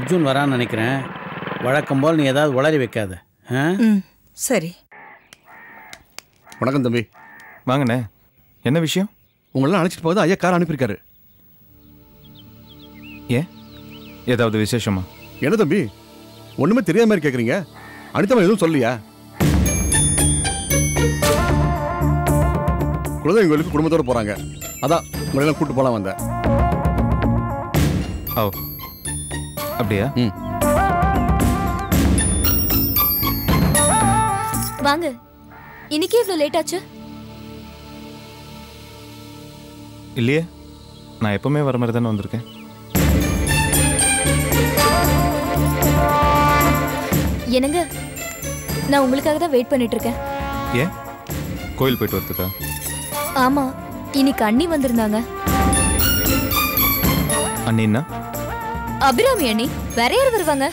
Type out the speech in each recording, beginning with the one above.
அர்ஜுன் வரான்னு நினைக்கிறேன். வழக்கம் போல் நீ ஏதாவது உளறி வைக்காத. சரி. வணக்கம் தம்பி. வாங்கண்ணே. என்ன விஷயம்? உங்களெல்லாம் அழைச்சிட்டு போகுது ஐயா கார் அனுப்பியிருக்காரு. ஏன், ஏதாவது விசேஷமா? என்ன தம்பி ஒன்றுமே தெரியாத மாதிரி கேட்குறீங்க? அனிதா எதுவும் சொல்லியா? குலதெய்வம் கோயிலுக்கு குடும்பத்தோடு போகிறாங்க. அதான் உங்களெல்லாம் கூப்பிட்டு போகலாம் வந்தேன். ஓ அப்படியா? வாங்க. இன்னைக்கு இவ்வளோ லேட் ஆச்சு? இல்லையே, நான் எப்பவுமே வர மாதிரி தானே வந்திருக்கேன். என்னங்க, நான் உங்களுக்காக தான் வெயிட் பண்ணிட்டு இருக்கேன். ஏன், கோயில் போயிட்டு வரதுக்கா? ஆமா, இன்னைக்கு அண்ணி வந்திருந்தாங்க. அண்ணின்னா? அபிராமி அண்ணி. வேற யார் வருவாங்க?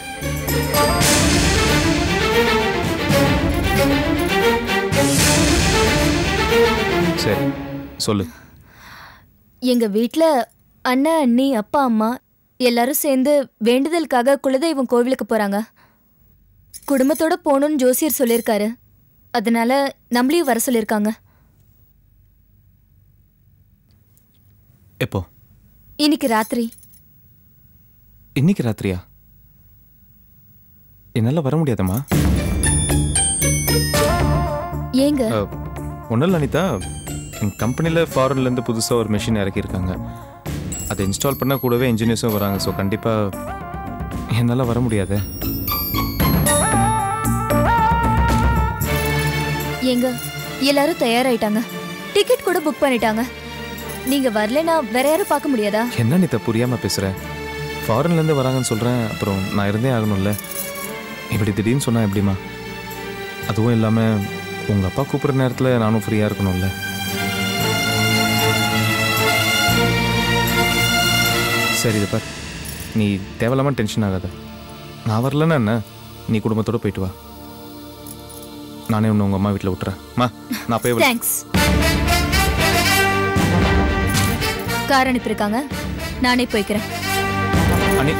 சரி சொல்லு. எங்க வீட்ல அண்ணா, அண்ணி, அப்பா, அம்மா எல்லாரும் சேர்ந்து வேண்டுதலுக்காக குலதெய்வம் கோவிலுக்கு போறாங்க. குடும்பத்தோட போகணும்னு ஜோசியர் சொல்லியிருக்காரு. அதனால நம்மளையும் வர சொல்லியிருக்காங்க. எப்போ? இன்னைக்கு ராத்திரி. இன்னைக்கு ராத்திரியா? என்னால வர முடியாதம்மா. ஏங்க? ஒன்றும் இல்லை அனிதா, என் கம்பெனியில் ஃபாரின்லேருந்து புதுசாக ஒரு மிஷின் இறக்கியிருக்காங்க. அதை இன்ஸ்டால் பண்ணால் கூடவே இன்ஜினியர்ஸும் வராங்க. ஸோ கண்டிப்பாக என்னால் வர முடியாது. ஏங்க, எல்லாரும் தயாராயிட்டாங்க. டிக்கெட் கூட புக் பண்ணிட்டாங்க. நீங்க வரலனா வேற யாரும் பார்க்க முடியாதா? என்ன அனிதா புரியாமல் பேசுகிறேன்? ஃபாரின்லேருந்து வராங்கன்னு சொல்கிறேன், அப்புறம் நான் இருந்தே ஆகணும்ல. இப்படி திடீர்னு சொன்னால் எப்படிமா? அதுவும் இல்லாமல் உங்கள் அப்பா கூப்பிட்ற நேரத்தில் நானும் ஃப்ரீயாக இருக்கணும்ல. சரி இது பார், நீ தேவையில்லாமல் டென்ஷன் ஆகாத. நான் வரலன்னா என்ன, நீ குடும்பத்தோடு போயிட்டு வா. நானே ஒன்று உங்கள் அம்மா வீட்டில் விட்டுறேன். நான் போய் தேங்க்ஸ். கார் அனுப்பியிருக்காங்க, நானே போய்க்கிறேன். அனி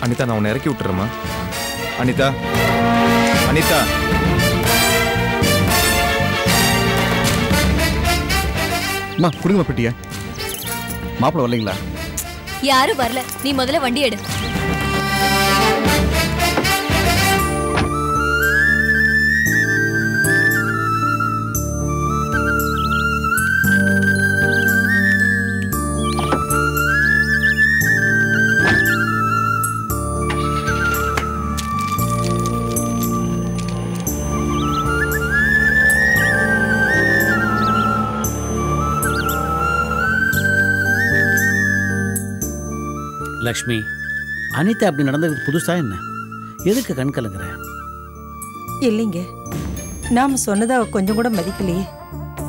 அனிதா, நான் உன்னை இறக்கி விட்டுறேம்மா. அனிதா, அனிதா. அம்மா கொடுங்க பெட்டியா. மாப்பிள்ள வரலைங்களா? யாரும் வரல. நீ முதல்ல வண்டி எடு. லக்ஷ்மி, அனிதா அப்படி நடந்ததுக்கு புதுசா என்ன? எதுக்கு கண் கலங்குற? இல்லைங்க, நாம சொன்னதை அவ கொஞ்சம் கூட மதிக்கலையே.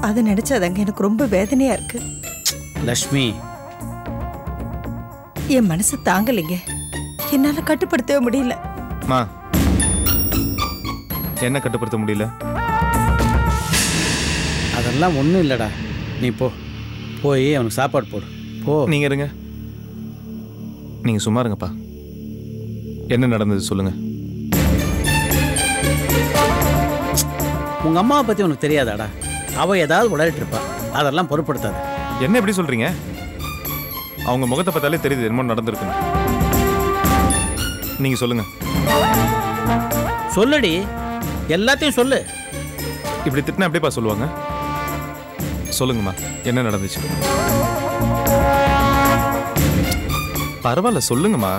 அதை நினைச்சாதாங்க எனக்கு ரொம்ப வேதனையா இருக்கு. லக்ஷ்மி, என் மனசு தாங்கலைங்க. என்னால கட்டுப்படுத்தவே முடியல. என்ன கட்டுப்படுத்த முடியல? அதெல்லாம் ஒன்றும் இல்லைடா. நீ போய் அவனுக்கு சாப்பாடு போடு. போ. நீங்கள் இருங்க, நீங்கள் சும்மா இருங்கப்பா. என்ன நடந்தது சொல்லுங்க. உங்கள் அம்மாவை பற்றி உனக்கு தெரியாதாடா? அவள் ஏதாவது உளறிட்டு இருப்பா. அதெல்லாம் பொருட்படுத்தாது. என்ன எப்படி சொல்கிறீங்க? அவங்க முகத்தை பார்த்தாலே தெரியுது என்னமோ நடந்திருக்குன்னு. நீங்கள் சொல்லுங்க. சொல்லுடி, எல்லாத்தையும் சொல்லு. இப்படி திட்டினா எப்படிப்பா சொல்லுவாங்க? சொல்லுங்கம்மா, என்ன நடந்துச்சு? பரவாயில்ல சொல்லுங்கம்மா.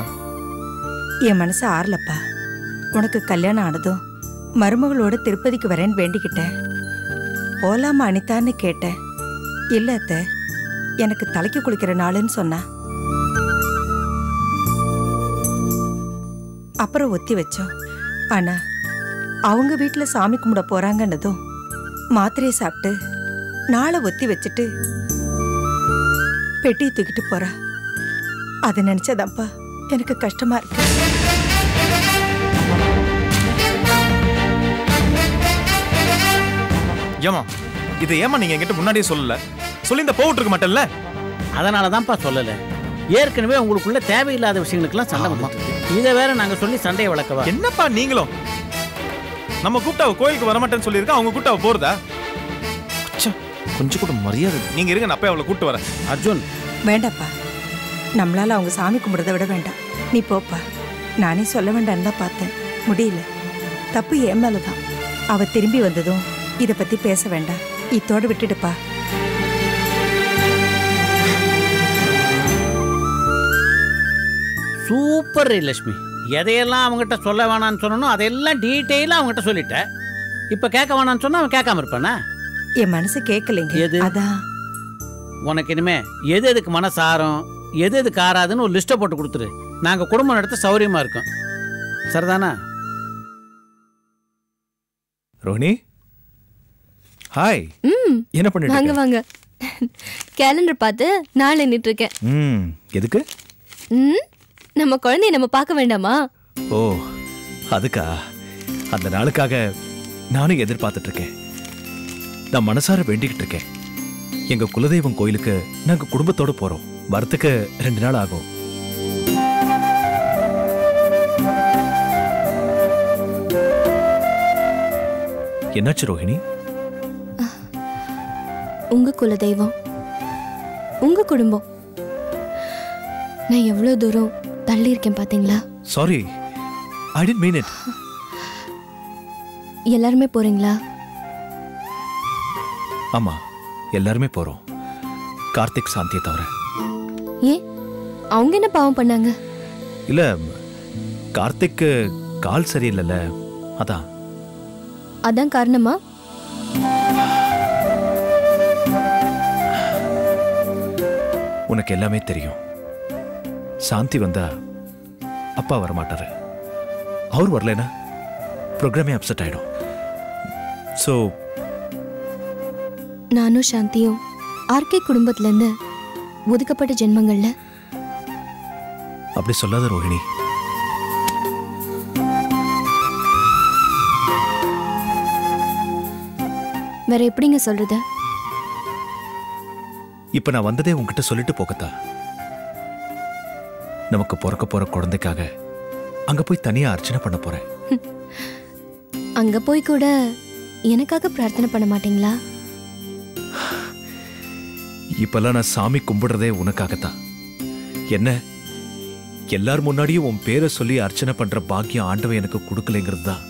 என் மனசு ஆறலப்பா. உனக்கு கல்யாணம் ஆனதும் மருமகளோட திருப்பதிக்கு வரேன்னு வேண்டிக்கிட்டேன். போலாமா அனிதான்னு கேட்டேன். இல்ல அத்தை, எனக்கு தலைக்கு குளிக்கிற நாளுன்னு சொன்னா. அப்புறம் ஒத்தி வச்சோம். ஆனா அவங்க வீட்டுல சாமி கும்பிட போறாங்கன்னதும் மாத்திரையை சாப்பிட்டு நாளை ஒத்தி வச்சுட்டு பெட்டியை தூக்கிட்டு போறா. அதை நினைச்சதாப்பா எனக்கு கஷ்டமா இருக்கு. ஏமா இதை ஏமா நீங்க என்கிட்ட முன்னாடியே சொல்லல? சொல்லி இந்த போட்டு இருக்க மாட்டேன்ல. அதனால தான்ப்பா சொல்லலை. ஏற்கனவே உங்களுக்குள்ள தேவையில்லாத விஷயங்களுக்கெல்லாம் சண்டை வந்துட்டு இதை வேற நாங்க சொல்லி சண்டையை வளர்க்கவா? என்னப்பா நீங்களும் நம்ம கூப்பிட்டு அவ கோயிலுக்கு வரமாட்டேன்னு சொல்லியிருக்கா, அவங்க கூப்பிட்டு அவ போறதா? கொஞ்சம் கூட மரியாதை. நீங்க இருங்க, நான் அப்பயே அவளை கூப்பிட்டு வரேன். அர்ஜுன் வேண்டாப்பா, நம்மளால அவங்க சாமி கும்பிடுறத விட வேண்டாம். நீ போப்பா. நானே சொல்ல வேண்டான்னு தான் பார்த்தேன், முடியல. தப்பு என் மேலதான். அவ திரும்பி வந்ததும் இதை பத்தி பேச வேண்டாம், இத்தோடு விட்டுடுப்பா. சூப்பர் லட்சுமி. எதையெல்லாம் அவங்ககிட்ட சொல்ல வேணான்னு சொன்னனும் அதையெல்லாம் டீட்டெயிலாக அவங்ககிட்ட சொல்லிட்டேன். இப்போ கேட்க வேணான்னு சொன்னா அவன் கேட்காம இருப்பானா? என் மனசு கேட்கலைங்க. எது? அதான் உனக்கு இனிமே எது எதுக்கு மனசு ஆறும் எது எதுக்கு ஆறாதுன்னு ஒரு லிஸ்ட்டை போட்டு கொடுத்துரு. நாங்கள் குடும்பம் நடத்த சௌரியமா இருக்கோம். சரிதானா? ரோஹிணி, ஹாய். என்ன பண்ணிட்டு வாங்க இருக்க? வாங்க. கேலண்டர் பார்த்து நாள் எண்ணிட்டு இருக்கேன். எதுக்கு? நம்ம குழந்தைய நம்ம பார்க்க வேண்டாமா? ஓ, அதுக்கா? அந்த நாளுக்காக நானும் எதிர்பார்த்துட்டு இருக்கேன். நான் மனசார வேண்டிக்கிட்டு இருக்கேன். எங்க குலதெய்வம் கோயிலுக்கு நாங்க குடும்பத்தோட போறோம். வரத்துக்கு 2 நாள் ஆகும். என்னாச்சு ரோஹிணி? உங்க குலதெய்வம், உங்க குடும்பம். நான் எவ்வளவு தூரம் தள்ளி இருக்கேன் பாத்தீங்களா? Sorry, I did mean it. எல்லாருமே போறீங்களா? ஆமா, எல்லாருமே போறோம். கார்த்திக், சாந்தியை தவிர. ஏன், அவங்க என்ன பாவம் பண்ணாங்க? இல்ல, கார்த்திக்கு கால் சரியில்லைல்ல, அதான். அதான் காரணமா? உனக்கு எல்லாமே தெரியும். சாந்தி வந்தா அப்பா வரமாட்டாரு. அவர் வரலனா ப்ரோக்ராமே அப்செட் ஆயிடும். ஸோ நானும் சாந்தியும் ஆர்கே குடும்பத்துல இருந்து ஒதுக்கப்பட்ட ஜென்மங்கள்ல. அப்படி சொல்லாத ரோஹிணி. வேற எப்படிங்க சொல்றது? இப்ப நான் வந்ததே உன்கிட்ட சொல்லிட்டு போகத்தா. நமக்கு பிறக்க போற குழந்தைக்காக அங்க போய் தனியா அர்ச்சனை பண்ண போறேன். அங்க போய் கூட எனக்காக பிரார்த்தனை பண்ண மாட்டீங்களா? இப்பெல்லாம் நான் சாமி கும்பிடுறதே உனக்காகத்தான். என்ன, எல்லார் முன்னாடியும் உன் பேரை சொல்லி அர்ச்சனை பண்ற பாக்கியம் ஆண்டவன் எனக்கு கொடுக்கலைங்கிறது தான்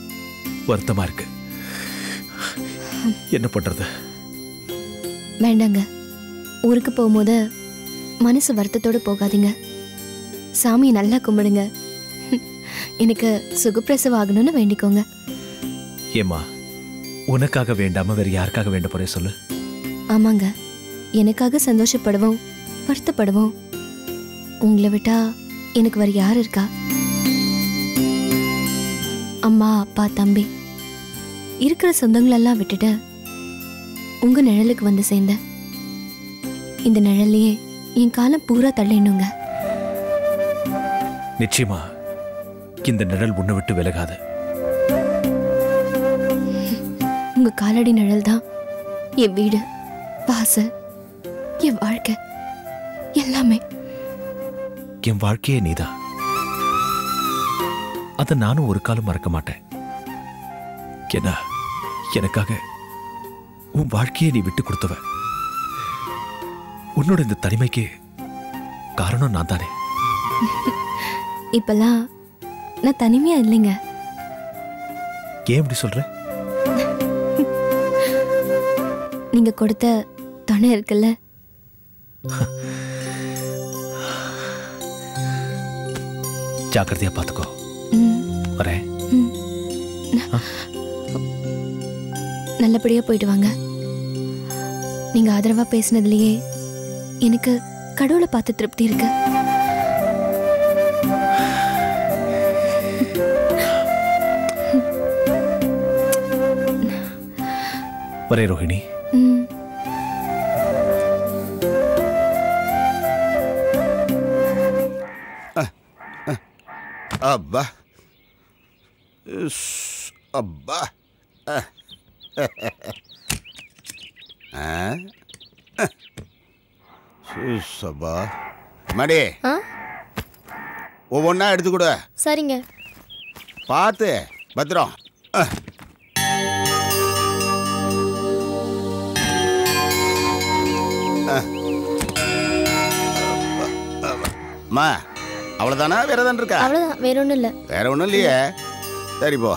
வருத்தமா இருக்கு. என்ன பண்றது? வேண்டாங்க, ஊருக்கு போகும்போது மனசு வருத்தத்தோடு போகாதீங்க. சாமியை நல்லா கும்பிடுங்க. எனக்கு சுகப்பிரசவம் ஆகணும்னு வேண்டிக்கோங்க. ஏமா, உனக்காக வேண்டாம வேற யாருக்காக வேண்ட போறே சொல்லு. ஆமாங்க, எனக்காக சந்தோஷப்படுவோம், வருத்தப்படுவோம். உங்களை விட்டா எனக்கு வேற யார் இருக்கா? அம்மா, அப்பா, தம்பி இருக்கிற சொந்தங்களெல்லாம் விட்டுட்டு உங்க நிழலுக்கு வந்து சேர்ந்தேன். இந்த நிழல்லையே என் காலம் பூரா தள்ளிடணுங்க. நிச்சயமா இந்த நிழல் உன்னை விட்டு விலகாது. உங்க காலடி நிழல் தான் என் வீடு, வாசல், என் வாழ்க்கை, எல்லாமே. என் வாழ்க்கையே நீதான். அத நானும் ஒரு காலம் மறக்க மாட்டேன். ஏன்னா எனக்காக உன் வாழ்க்கையை நீ விட்டு கொடுத்தவ. உன்னோட இந்த தனிமைக்கு காரணம் நான் தானே. இப்பெல்லாம் நான் தனிமையா இல்லைங்க. ஏன் இப்படி சொல்ற? நீங்க கொடுத்த துணை இருக்குல்ல. ஜாக்கிரதையா பாத்துக்கோ. வரேன். நல்லபடியா போயிட்டு வாங்க. நீங்க ஆதரவா பேசினதுலயே எனக்கு கடவுளை பார்த்து திருப்தி இருக்கு. வரே ரோஹிணி. அப்பா அப்பா அப்பா மடி ஒவ்வொன்றா எடுத்து கொடு. சரிங்க. பார்த்து பத்திரம். அம்மா அவ்வளோதானா? வேற ஏதாவது இருக்கா? அவ்வளோதான், வேற ஒன்றும் இல்லை. வேற ஒன்றும் இல்லையே. சரி போ.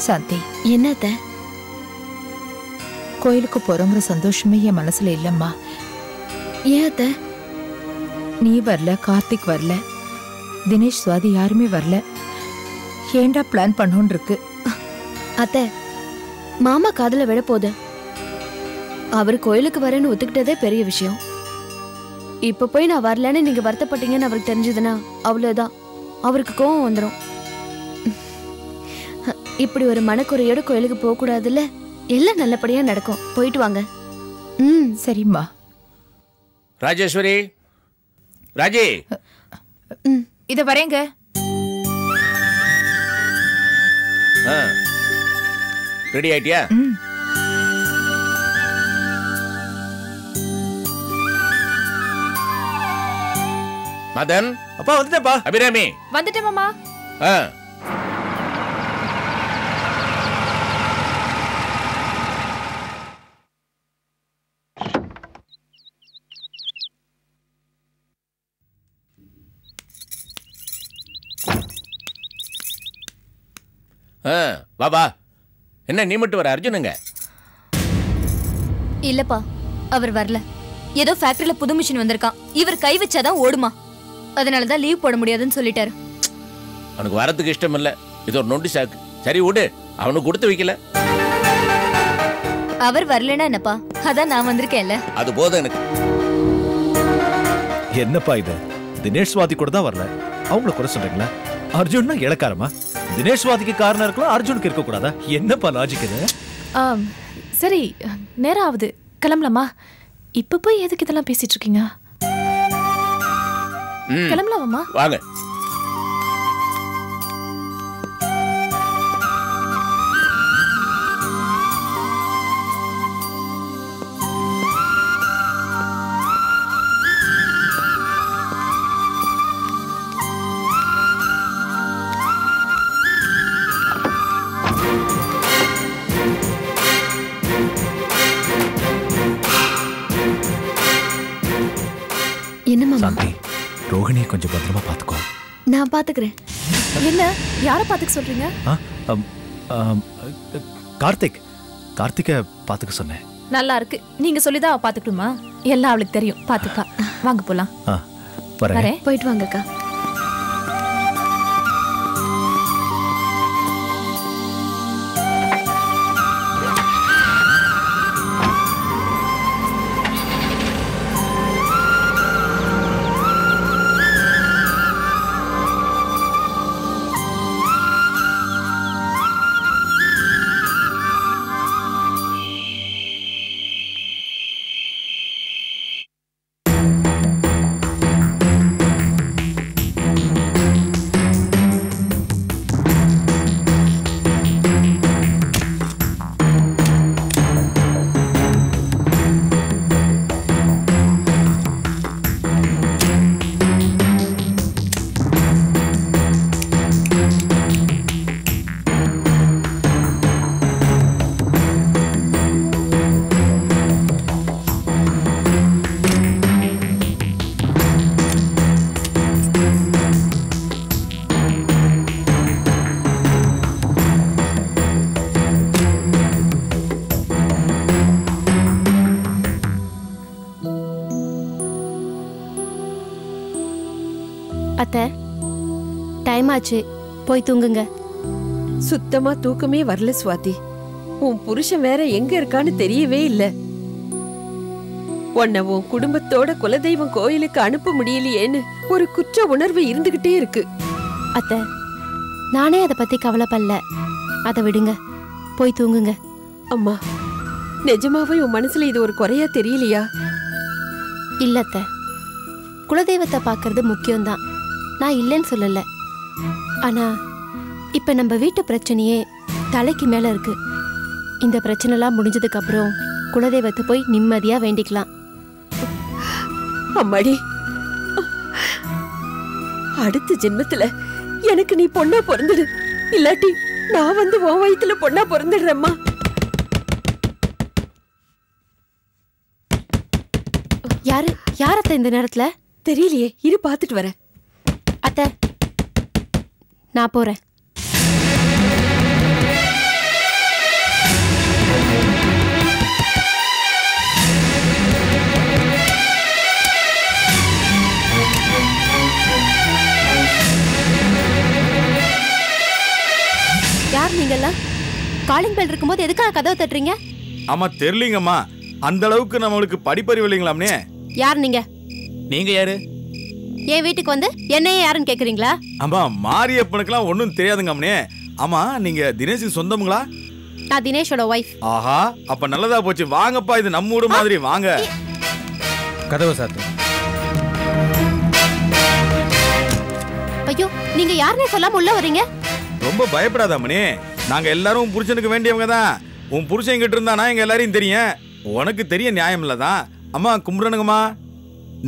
சாந்தி, என்னத்த? கோயிலுக்கு போறோங்கிற சந்தோஷமே என் மனசுல இல்லம்மா. ஏன் அத்த? நீ வரல, கார்த்திக் வரல, தினேஷ், சுவாதி யாருமே வரல. ஏண்டா பிளான் பண்ணோன்னு இருக்கு. அத்த, மாமா காதுல விட போகுது. அவர் கோயிலுக்கு வரேன்னு ஒத்துக்கிட்டதே பெரிய விஷயம். இப்ப போய் நான் வரலன்னு நீங்க வருத்தப்பட்டீங்கன்னு அவருக்கு தெரிஞ்சதுன்னா அவ்வளவுதான், அவருக்கு கோவம் வந்துடும். இப்படி ஒரு மனக்குறையோட கோயிலுக்கு போக கூடாதுல்ல. எல்லாம் நல்லபடியா நடக்கும். போயிட்டு வாங்க. சரிம்மா. ராஜேஸ்வரி, ராஜி, இத வரேங்க. ரெடி ஆயிட்டியா? மதன், அப்பா வந்துட்டேப்பா. அபிராமி வந்துட்டேன் மாமா. பாபா, என்ன நீ மட்டும் வர? அர்ஜுனுங்க இல்லப்பா, அவர் வரல. ஏதோ ஃபேக்டரியில புது மிஷின் வந்திருக்கான். இவர் கை வச்சாதான் ஓடுமா, அதனாலதான் லீவ் போட முடியாதுன்னு சொல்லிட்டாரு. அவனுக்கு வரதுக்கு இஷ்டம் இல்ல. இது ஒரு நொண்டி சாக்கு. சரி விடு, அவனுக்கு கொடுத்து வைக்கல. அவர் வரலன்னா என்னப்பா, அதான் நான் வந்திருக்கேன்ல. அது போதும் எனக்கு. என்னப்பா இது? தினேஷ் சுவாதி கூட தான் வரல, அவங்கள குறை சொல்றீங்களா? அர்ஜுன்னா இளக்காரமா? தினேஷ் சுவாதிக்கு காரணம் இருக்கலாம், அர்ஜுனுக்கு இருக்க கூடாதா? என்னப்பா லாஜிக் இது? சரி, நேரம் ஆகுது, கிளம்பலாமா? இப்ப போய் எதுக்கு இதெல்லாம் பேசிட்டு இருக்கீங்க? கிளம்பலாமா? வாங்க. சாந்தி, ரோஹிணியை கொஞ்சம் பத்திரமா பாத்துக்கோ. நான் பாத்துக்கிறேன். என்ன, யார பாத்துக்க சொல்றீங்க? கார்த்திக், கார்த்திகை பாத்துக்க சொன்னேன். நல்லா இருக்கு, நீங்க சொல்லிதான் அவ பாத்துக்கணுமா? எல்லாம் அவளுக்கு தெரியும், பாத்துக்கா. வாங்க போலாம். வரேன். போயிட்டு வாங்கக்கா. அத்தை, டைம் ஆச்சு, போய் தூங்குங்க. சுத்தமா தூக்கமே வரல சுவாதி. உன் புருஷன் வேற எங்க இருக்கான்னு தெரியவே இல்ல. உன்னை உன் குடும்பத்தோட குலதெய்வம் கோயிலுக்கு அனுப்ப முடியலையேன்னு ஒரு குற்ற உணர்வு இருந்துகிட்டே இருக்கு. அத்தை, நானே அதை பத்தி கவலைப்படல. அதை விடுங்க, போய் தூங்குங்க. அம்மா, நிஜமாவே உன் மனசுல இது ஒரு குறையா தெரியலையா? இல்லத்த, குலதெய்வத்தை பார்க்கறது முக்கியம்தான், நான் இல்லைன்னு சொல்லல. ஆனா இப்ப நம்ம வீட்டு பிரச்சனையே தலைக்கு மேல இருக்கு. இந்த பிரச்சனைலாம் முடிஞ்சதுக்கு அப்புறம் குலதெய்வத்தை போய் நிம்மதியா வேண்டிக்கலாம். அம்மாடி, அடுத்த ஜென்மத்துல எனக்கு நீ பொண்ணா பிறந்துடு, இல்லாட்டி நான் வந்து உன் வயித்துல பொண்ணா பிறந்துடுறேம்மா. யாரத்த இந்த நேரத்துல? தெரியலையே, இரு பாத்துட்டு வரேன். அத்தை, நான் போறேன். யார் நீங்கெல்லாம்? காலிங் பெல் இருக்கும்போது எதுக்காக கதவை தட்டுறீங்க? ஆமா தெரியலீங்கம்மா, அந்த அளவுக்கு நம்மளுக்கு படிப்பறிவு இல்லைங்களாம்னே. யார் நீங்க? நீங்க யாரு? என் வீட்டுக்கு வந்து என்னையே யாருன்னு கேக்குறீங்களா? ஆமா, மாரியப்பனுக்குலாம் ஒன்றும் தெரியாதுங்கம்னே. ஆமா, நீங்க தினேஷுக்கு சொந்தமுங்களா? நான் தினேஷோட ஒய்ஃப். ஆஹா, அப்ப நல்லதா போச்சு. வாங்கப்பா, இது நம்ம ஊடு மாதிரி, வாங்க. கதவை சாத்து. ஐயோ, நீங்க யாருன்னே சொல்லாம உள்ள வரீங்க? ரொம்ப பயப்படாதாமனே, நாங்க எல்லாரும் உன் புருஷனுக்கு வேண்டியவங்க தான். உன் புருஷன் கிட்ட இருந்தானா எங்க எல்லாரையும் தெரியும், உனக்கு தெரிய நியாயம் இல்லதான். அம்மா கும்பிடணுங்கம்மா.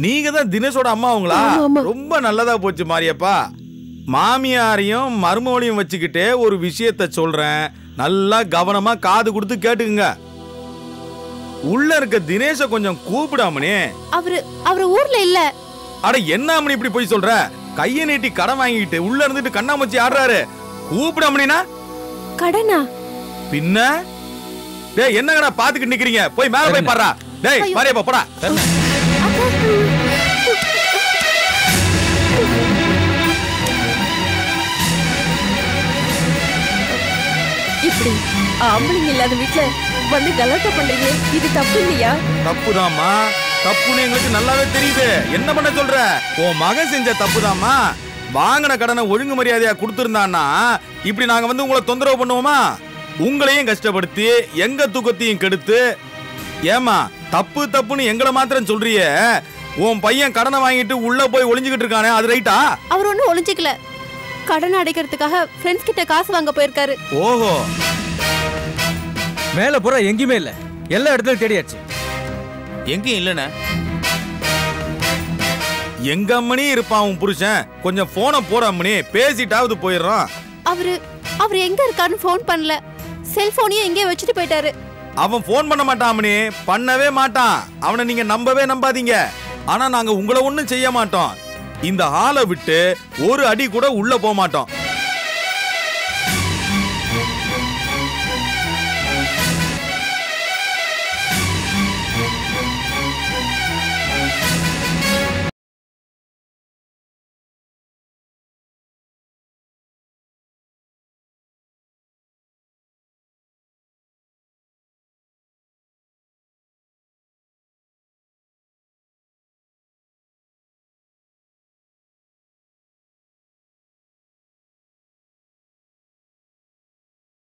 நீங்க தான் தினேஷோட அம்மாவுங்களா? ரொம்ப நல்லதா போச்சு மாரியப்பா. மாமியாரையும் மருமகளையும் வச்சுக்கிட்டே ஒரு விஷயத்த சொல்றேன், நல்லா கவனமா காது கொடுத்து கேட்டுக்குங்க. உள்ள இருக்க தினேஷ கொஞ்சம் கூப்பிடாமனே. அவரு ஊர்ல இல்ல. அட என்ன அம்மனி இப்படி போய் சொல்ற? கையை நீட்டி கடன் வாங்கிட்டு உள்ள இருந்துட்டு கண்ணாமூச்சி ஆடுறாரு. கூப்பிடாமனா? கடனா? பின்ன டேய், என்னங்கடா பாத்துக்கிட்டு நிக்கிறீங்க? போய் மேல போய் பாறா. டேய் மாரியப்பா போடா. இப்படி ஆம்பளைங்க இல்லாத வீட்டுல வந்து கலாட்டா பண்றீங்க, இது தப்பு இல்லையா? தப்புதாம்மா, தப்புன்னு எங்களுக்கு நல்லாவே தெரியுது. என்ன பண்ண சொல்ற? உன் மகன் செஞ்ச தப்புதாம்மா. வாங்கின கடனை ஒழுங்கு மரியாதையா கொடுத்திருந்தான்னா இப்படி நாங்க வந்து உங்களை தொந்தரவு பண்ணுவோமா? உங்களையும் கஷ்டப்படுத்தி எங்க தூக்கத்தையும் கெடுத்து. ஏமா தப்பு தப்புன்னு எங்களை மாத்திரம் சொல்றியே? உன் பையன் கடனை வாங்கிட்டு உள்ள போய் ஒளிஞ்சுக்கிட்டு இருக்கானே, அது ரைட்டா? அவர் ஒன்னும் ஒளிஞ்சிக்கல, கடன் அடைக்கிறதுக்காக ஃப்ரெண்ட்ஸ் கிட்ட காசு வாங்க போயிருக்காரு. ஓஹோ, மேல பூரா எங்கேயுமே இல்ல, எல்லா இடத்துலயும் தேடியாச்சு, எங்கேயும் இல்லைண்ணே. எங்க அம்மனி இருப்பான் உன் புருஷன்? கொஞ்சம் போனை போட அம்மனி, பேசிட்டாவது போயிடுறான். அவரு எங்க இருக்காருன்னு போன் பண்ணல, செல்போனையும் எங்கேயோ வச்சுட்டு போயிட்டாரு. அவன் போன் பண்ண மாட்டான் அம்மனி, பண்ணவே மாட்டான். அவனை நீங்க நம்பவே நம்பாதீங்க. ஆனா நாங்க உங்களை ஒண்ணும் செய்ய மாட்டோம். இந்த ஆளை விட்டு ஒரு அடி கூட உள்ள போக மாட்டோம்.